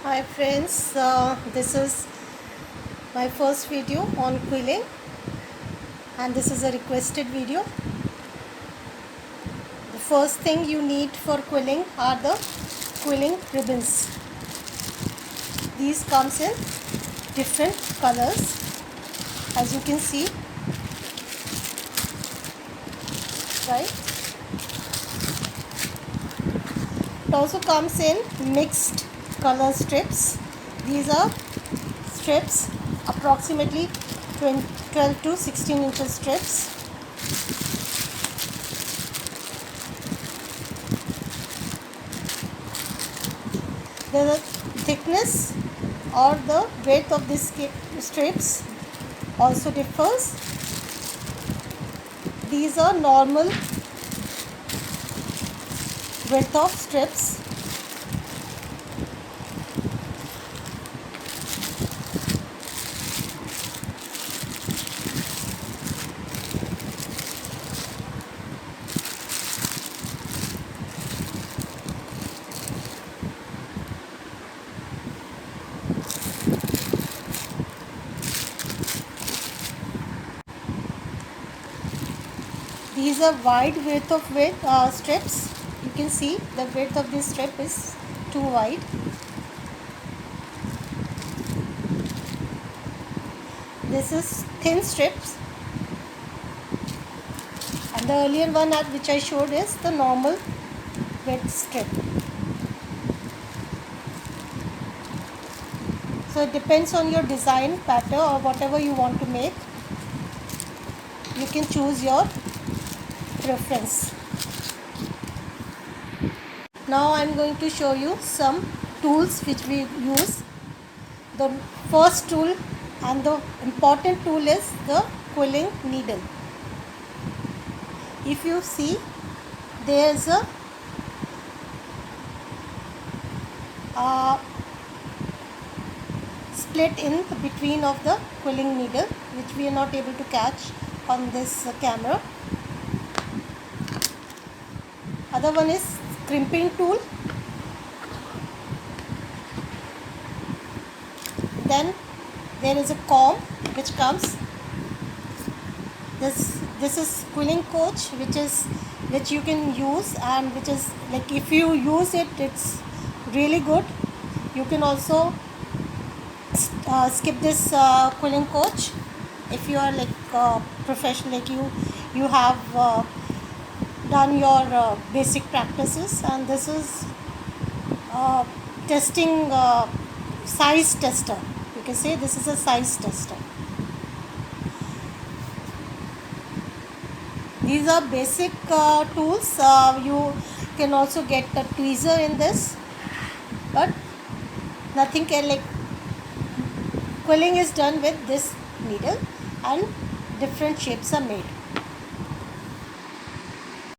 Hi friends, this is my first video on quilling and this is a requested video. The first thing you need for quilling are the quilling ribbons. These comes in different colors, as you can see, right? It also comes in mixed color strips. These are strips approximately 12 to 16 inches strips. The thickness or the width of these strips also differs. These are normal width of strips. These are wide width of strips. You can see the width of this strip is too wide. This is thin strips, and the earlier one which I showed is the normal width strip. So it depends on your design pattern or whatever you want to make. You can choose your preference. Now I am going to show you some tools which we use. The first tool and the important tool is the quilling needle. If you see, there is a split in between of the quilling needle, which we are not able to catch on this camera. Other one is crimping tool. Then there is a comb which comes. This is quilling coach, which you can use, and which is like, if you use it, it's really good. You can also skip this quilling coach if you are like professional, like you have done your basic practices. And this is testing size tester. You can say this is a size tester. These are basic tools. You can also get a tweezer in this, but nothing can, like, quilling is done with this needle and different shapes are made.